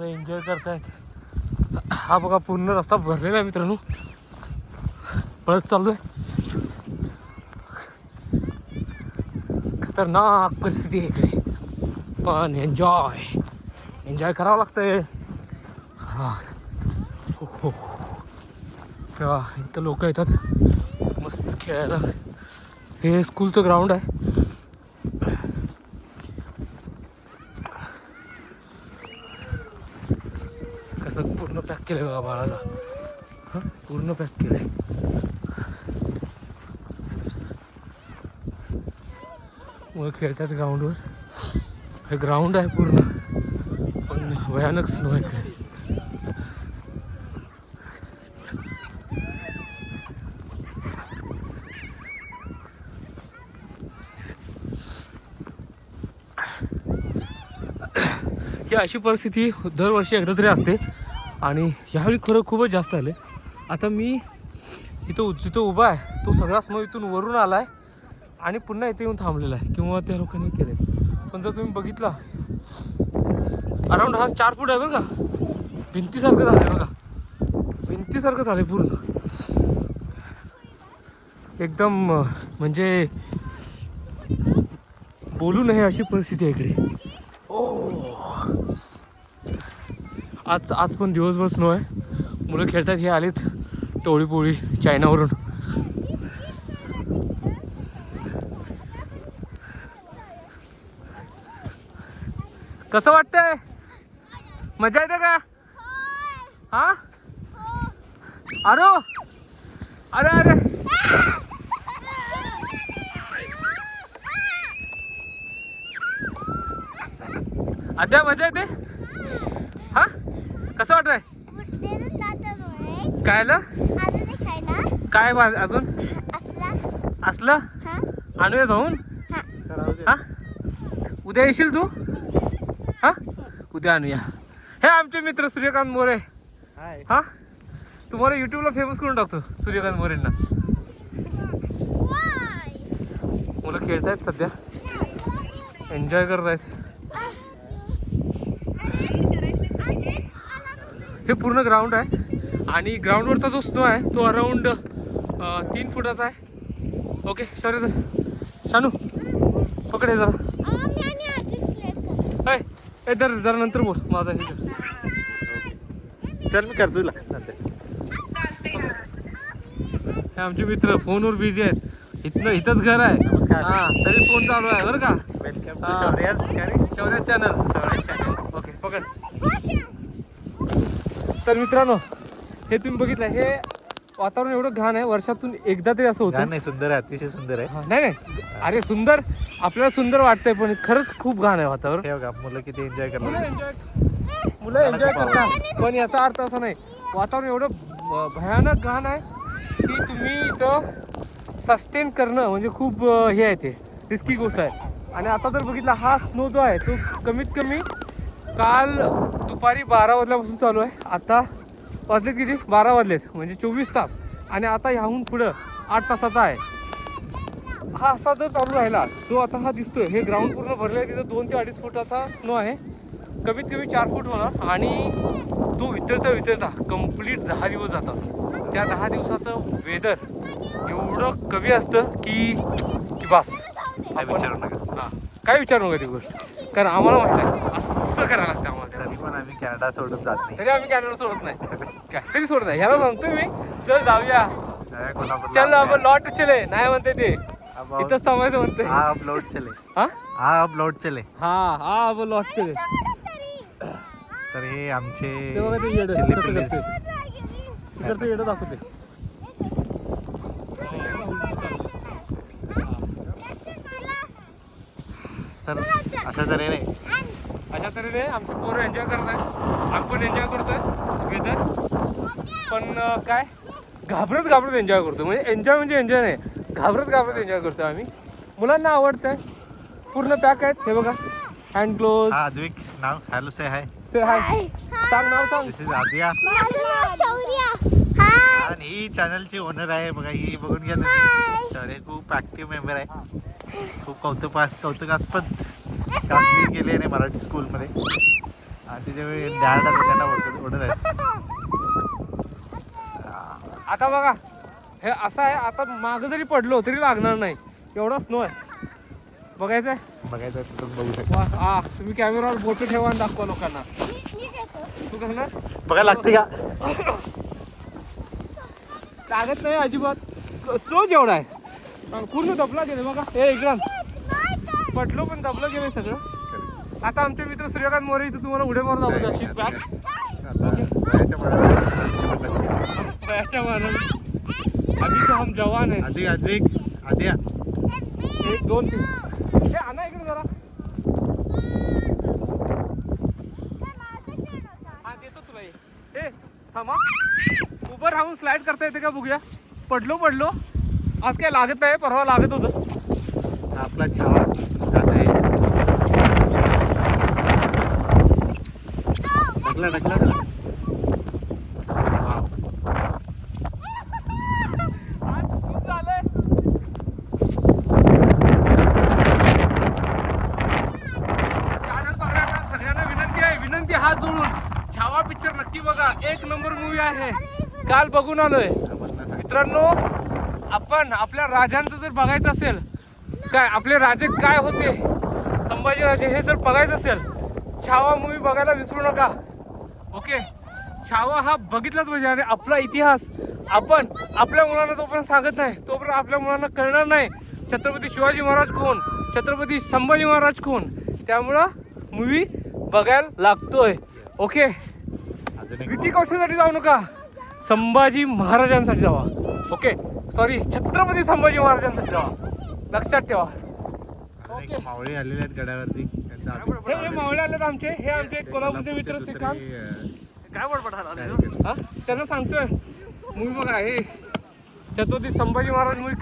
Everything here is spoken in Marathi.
पूर्ण एन्जॉय करतायत. हा बघा पूर्ण रस्ता भरलेला आहे मित्रांनो. पळत चाललोय. खतरनाक परिस्थिती आहे इकडे, पण एन्जॉय करावं लागतंय. हा हो तेव्हा इथं लोक येतात मस्त खेळायला. हे स्कूलचं ग्राउंड आहे. कसं पूर्ण पॅक केलंय बघा बाळाला. हां पूर्ण पॅक केलंय. मुलं खेळतात ग्राउंडवर. हे ग्राउंड आहे पूर्ण, पण भयानक स्नो आहे इकडे. ही अशी परिस्थिती दरवर्षी एकदा तरी असते आणि ह्यावेळी खरं खूपच जास्त आले. आता मी जिथं उभा आहे तो सगळा स्नो इथून वरून आला आहे आणि पुन्हा इथे येऊन थांबलेला आहे किंवा त्या लोकांनी केलं. पण जर तुम्ही बघितला अराऊंड हा 4 फूट आहे बरं का. भिंतीसारखं झालं आहे बघा, भिंतीसारखं झालं आहे पूर्ण एकदम. म्हणजे बोलू नये अशी परिस्थिती आहे इकडे. आज पण दिवसभर स्नो आहे. मुलं खेळतात. हे आलेच टोळी चायनावरून. कसं वाटतंय? मजा येते का? हा अरे अद्या मजा येते. हा कसं वाटतंय? काय काय अजून असलं आणूया जाऊन. हा उद्या येशील तू? हा उद्या आणूया. हे आमचे मित्र सूर्यकांत मोरे. हा तुम्हाला युट्यूबला फेमस करून टाकतो सूर्यकांत मोरेंना. मुलं खेळतायत सध्या, एन्जॉय करतायत. हे पूर्ण ग्राउंड आहे आणि ग्राउंडवरचा जो स्नो आहे तो अराऊंड 3 फुटाचा आहे. ओके शानू पकडे जरा. जरा नंतर बोल माझा. हे चल मी करतो तुला. हे आमचे मित्र फोनवर बिझी आहेत. इथंच घर आहे. हा तरी फोन चालू आहे बरं का. Welcome to Shaurya's channel. Okay पकड. तर मित्रांनो हे तुम्ही बघितलं, हे वातावरण एवढं घाण आहे. वर्षातून एकदा तरी असं होतं. नाही सुंदर आहे, अतिशय सुंदर आहे. नाही अरे सुंदर आपल्याला सुंदर वाटतंय पण खरंच खूप घाण आहे वातावरण. हे बघा मुलं किती एन्जॉय करतात. मुलं एन्जॉय करतात पण याचा अर्थ असा नाही. वातावरण एवढं भयानक घाण आहे की तुम्ही इथं सस्टेन करणं म्हणजे खूप हे आहे, ते रिस्की गोष्ट आहे. आणि आता जर बघितला हा स्नो जो आहे तो कमीत कमी काल दुपारी 12 वाजल्यापासून चालू आहे. आता वाजलेत किती? 12 वाजलेत, म्हणजे 24 तास. आणि आता ह्याहून पुढं 8 तासाचा आहे. हा असा जर चालू राहिला जो आता हा दिसतोय, हे ग्राउंड पूर्ण भरलेलं आहे. तिथं 2 ते 2.5 फुटाचा स्नो आहे. कमीत कमी 4 फूट होणार. आणि तो वितरता कंप्लीट 10 दिवस जातात. त्या 10 दिवसाचं वेदर एवढं कमी असतं की बस काय विचारू नका. हां काय विचारू नका ती गोष्ट. कारण आम्हाला माहिती आहे असं करायला लागतं आम्हाला. तरी पण आम्ही कॅनडा सोडून जात नाही. तरी आम्ही कॅनडा सोडत नाही. काय तरी सोडत नाही. ह्याला सांगतो मी चल जाऊया, चल आपण लॉट चले. नाही म्हणते ते इथंच थांबायचं म्हणते. हा अब लौट चले. हा अब लॉट चले. तर हे आमचे ते बघा ते येडं चिल्ली कसं पिल्लीस. करते. तिकडचं येडं दाखवते. तर अशा तऱ्हेने आमची पोरं एन्जॉय करताय. आम्ही पण एन्जॉय करतोय वेदर. पण काय घाबरत एन्जॉय करतो. म्हणजे एन्जॉय नाही, घाबरत एन्जॉय करतो आम्ही. मुलांना आवडतंय. पूर्ण पॅक आहेत. हे बघा हँड ग्लोव्ज. अद्विक नाव. हॅलो से हाय. सांग नाव सांग. दिस इज आदिया. आणि ही चॅनलची ओनर आहे बघा. ही बघून घ्या तुम्ही. शौर्य खूप ऍक्टिव्ह मेंबर आहे. खूप कौतुकास्पद कामगिरी केली आहे मराठी स्कूलमध्ये. तिच्या वेळी डाळडा लोकांना ओढत आहे. आता बघा हे असं आहे, आता मागं जरी पडलो तरी लागणार नाही, एवढा स्नो आहे. बघायचं आहे? बघायचं आहे, तुम्ही बघू शकता. हा तुम्ही कॅमेरावर बोट ठेवा आणि दाखवा लोकांना. तू कसं बघा लागते का? लागत नाही अजिबात. स्नो जेवढा आहे पूर्ण दबला गेले बघा. हे इकडं पडलो पण दबलं गेलं सगळं. आता आमचे मित्र सूर्यकांत मोरे इथं तुम्हाला उड्या मारून दाखवतात शीट पॅक बयाच्या मानानं. अभी तो हम जवान आहे. आद्या 1 2 3 हे आणा इकडे जरा. हा देतो तुला हे. थांबा उभं राहून स्लाइड करता येते का बघूया. पडलो आज काय लागत नाही, परवा लागत होतं. आपला छावा जात आहे. ढकला आज खूप झालंय. चॅनल बघणाऱ्या सगळ्यांना विनंती हात जोडून छावा पिक्चर नक्की बघा. 1 नंबर मूवी आहे. काल बघून आलोय मित्रांनो. आपण आपल्या राजांचं जर बघायचं असेल, काय आपले राजे काय होते, संभाजी राजे, हे जर बघायचं असेल छावा मूवी बघायला विसरू नका. ओके, छावा हा बघितलाच पाहिजे. आणि आपला इतिहास आपण आपल्या मुलांना जोपर्यंत सांगत नाही तोपर्यंत आपल्या मुलांना कळणार नाही छत्रपती शिवाजी महाराज कोण, छत्रपती संभाजी महाराज कोण. त्यामुळं मूवी बघायला लागतोय. ओके, विकी कौशलसाठी जाऊ नका, संभाजी महाराजांसाठी जावा. ओके सॉरी, छत्रपती संभाजी महाराजांसाठी जावा. लक्षात ठेवा. मावळे आलेले आहेत गडावरती. हे मावळे आलेत आमचे. हे आमचे कोल्हापूरचे मित्र श्रीकांत. काय बडबड त्यांना सांगतोय मूवी बघा. हे छत्रपती संभाजी महाराज मूवी